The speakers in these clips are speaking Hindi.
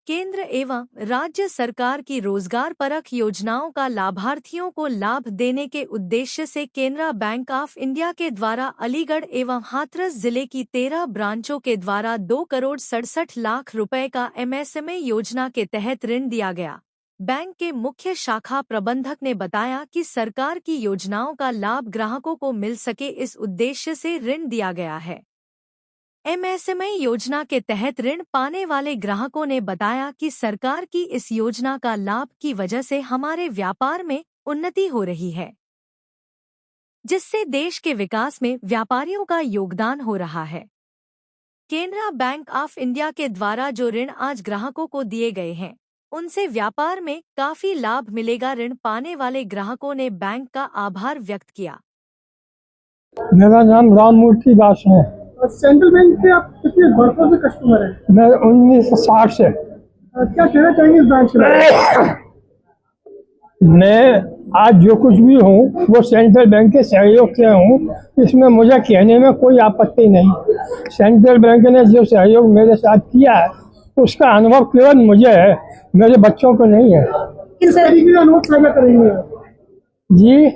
केंद्र एवं राज्य सरकार की रोजगार परख योजनाओं का लाभार्थियों को लाभ देने के उद्देश्य से केनरा बैंक ऑफ इंडिया के द्वारा अलीगढ़ एवं हाथरस जिले की 13 ब्रांचों के द्वारा 2,67,00,000 रुपए का MSME योजना के तहत ऋण दिया गया। बैंक के मुख्य शाखा प्रबंधक ने बताया कि सरकार की योजनाओं का लाभ ग्राहकों को मिल सके, इस उद्देश्य से ऋण दिया गया है। MSME योजना के तहत ऋण पाने वाले ग्राहकों ने बताया कि सरकार की इस योजना का लाभ की वजह से हमारे व्यापार में उन्नति हो रही है, जिससे देश के विकास में व्यापारियों का योगदान हो रहा है। केनरा बैंक ऑफ इंडिया के द्वारा जो ऋण आज ग्राहकों को दिए गए हैं, उनसे व्यापार में काफी लाभ मिलेगा। ऋण पाने वाले ग्राहकों ने बैंक का आभार व्यक्त किया। मेरा नाम राममूर्ति दास है। सेंट्रल बैंक के आप कितने वर्षों से कस्टमर हैं? मैं 1960 से। क्या कहना चाहेंगे इस ब्रांच के बारे में? मैं आज जो कुछ भी हूँ वो सेंट्रल बैंक के सहयोग से हूँ, इसमें मुझे कहने में कोई आपत्ति नहीं। सेंट्रल बैंक ने जो सहयोग मेरे साथ किया है उसका अनुभव केवल मुझे है, मेरे बच्चों को नहीं है। किस तरीके का अनुभव साझा करेंगे जी?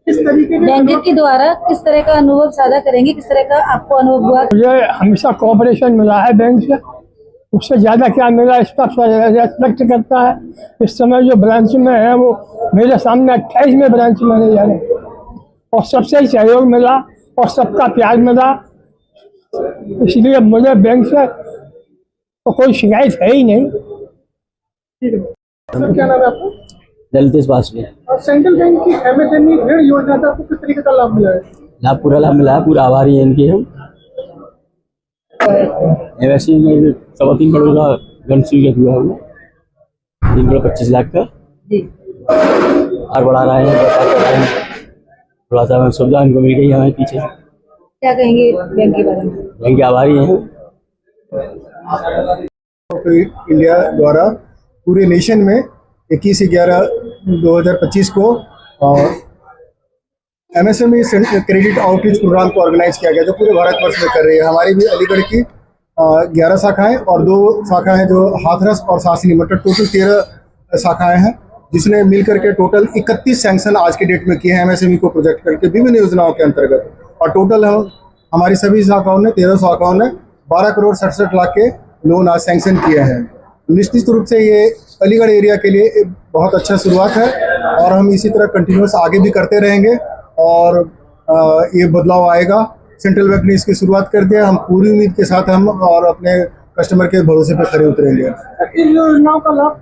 किस तरीके के बैंक के द्वारा किस तरह का अनुभव साझा करेंगे? किस तरह का आपको अनुभव हुआ? मुझे हमेशा कोऑपरेशन मिला है बैंक से, उससे ज़्यादा क्या मिला स्टाफ व्यक्त करता है। इस समय जो ब्रांच में है वो मेरे सामने 28वें ब्रांच मैनेजर है और सबसे ही सहयोग मिला और सबका प्यार मिला, इसलिए मुझे बैंक से तो कोई शिकायत है ही नहीं। ठीक है सर, क्या नाम है आपका? दलतेश बासले। और सेंट्रल बैंक की MSME ऋण योजना से आपको किस तरीके का लाभ मिला है? पूरा लाभ मिला है, पूरा आभारी है इनके हम। वैसे 3.25 करोड़ का ऋण स्वीकृत हुआ है, 3,25 लाख का और बढ़ा रहे हैं, थोड़ा सा सुविधा इनको मिल गई हमारे पीछे। क्या कहेंगे बैंक के बारे में? बैंक के आभारी हैं। इंडिया द्वारा पूरे नेशन में 21/11/2025 को MSME क्रेडिट आउटरीच प्रोग्राम को ऑर्गेनाइज किया गया, जो पूरे भारतवर्ष में कर रही है। हमारी भी अलीगढ़ की 11 शाखाएं और 2 शाखाएं जो हाथरस और सासनी, मतलब टोटल 13 शाखाएं हैं, जिसने मिलकर के टोटल 31 सैंक्शन आज के डेट में किए हैं MSME को प्रोजेक्ट करके विभिन्न योजनाओं के अंतर्गत। और टोटल हमारी सभी शाखाओं ने 13 शाखाओं ने 12,67,00,000 के लोन आज सैंक्शन किए हैं। निश्चित रूप से ये अलीगढ़ एरिया के लिए एक बहुत अच्छा शुरुआत है और हम इसी तरह कंटिन्यूस आगे भी करते रहेंगे और ये बदलाव आएगा। सेंट्रल बैंक ने इसकी शुरुआत कर दिया, हम पूरी उम्मीद के साथ हम और अपने कस्टमर के भरोसे पे खड़े उतरेंगे। इन योजनाओं का लाभ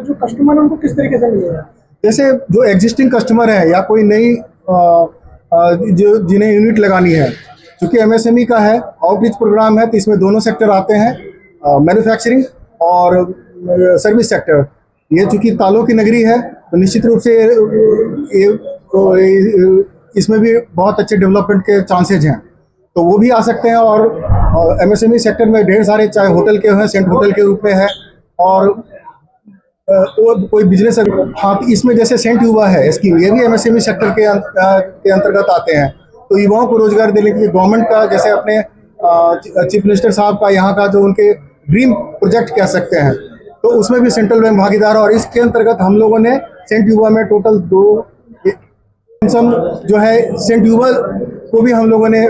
जो कस्टमर उनको किस तरीके से मिलेगा? जैसे जो एग्जिस्टिंग कस्टमर है या कोई नई जो जिन्हें यूनिट लगानी है, क्योंकि MSME का है आउटरीच प्रोग्राम है, तो इसमें दोनों सेक्टर आते हैं, मैन्युफैक्चरिंग और सर्विस सेक्टर। ये चूंकि तालों की नगरी है तो निश्चित रूप से इसमें भी बहुत अच्छे डेवलपमेंट के चांसेज हैं, तो वो भी आ सकते हैं। और MSME सेक्टर में ढेर सारे, चाहे होटल के हैं, सेंट होटल के रूप में है, और कोई बिजनेस, हाँ, इसमें जैसे सेंट युवा है स्कीम, ये भी MSME सेक्टर के अंतर्गत आते हैं। तो युवाओं को रोजगार देने के लिए गवर्नमेंट का, जैसे अपने चीफ मिनिस्टर साहब का यहाँ का जो उनके ड्रीम प्रोजेक्ट कह सकते हैं, तो उसमें भी सेंट्रल बैंक भागीदार है। और इसके अंतर्गत हम लोगों ने सेंट युवा में टोटल 2 जो है सेंट युवा को भी हम लोगों ने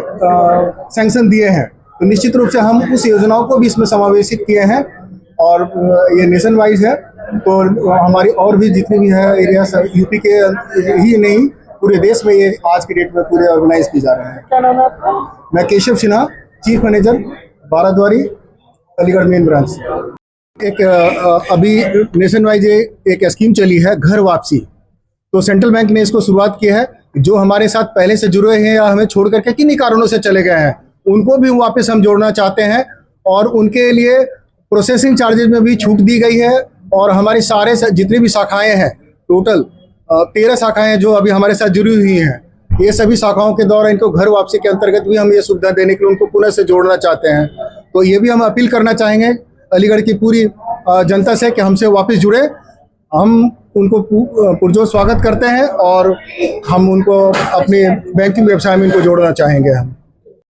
सैंक्शन दिए हैं। तो निश्चित रूप से हम उस योजनाओं को भी इसमें समावेशित किए हैं और ये नेशन वाइज है, तो हमारी और भी जितनी भी है एरिया यूपी के ही नहीं पूरे देश में ये आज की डेट में पूरे ऑर्गेनाइज की जा रहे हैं। क्या नाम है आपका? मैं Keshav Sinha, chief manager, Baradwari, Aligarh main branch. एक अभी नेशन वाइज एक स्कीम चली है घर वापसी, तो सेंट्रल बैंक ने इसको शुरुआत की है। जो हमारे साथ पहले से जुड़े हैं या हमें छोड़ करके किन्हीं कारणों से चले गए हैं, उनको भी वापस हम जोड़ना चाहते हैं और उनके लिए प्रोसेसिंग चार्जेस में भी छूट दी गई है। और हमारी सारे जितनी भी शाखाएं हैं, टोटल 13 शाखाएं जो अभी हमारे साथ जुड़ी हुई हैं, ये सभी शाखाओं के द्वारा इनको घर वापसी के अंतर्गत भी हम ये सुविधा देने के लिए उनको पुनः से जोड़ना चाहते हैं। तो ये भी हम अपील करना चाहेंगे अलीगढ़ की पूरी जनता से कि हमसे वापस जुड़े। हम उनको पुरजोर स्वागत करते हैं और हम उनको अपने बैंकिंग व्यवसाय में इनको जोड़ना चाहेंगे हम।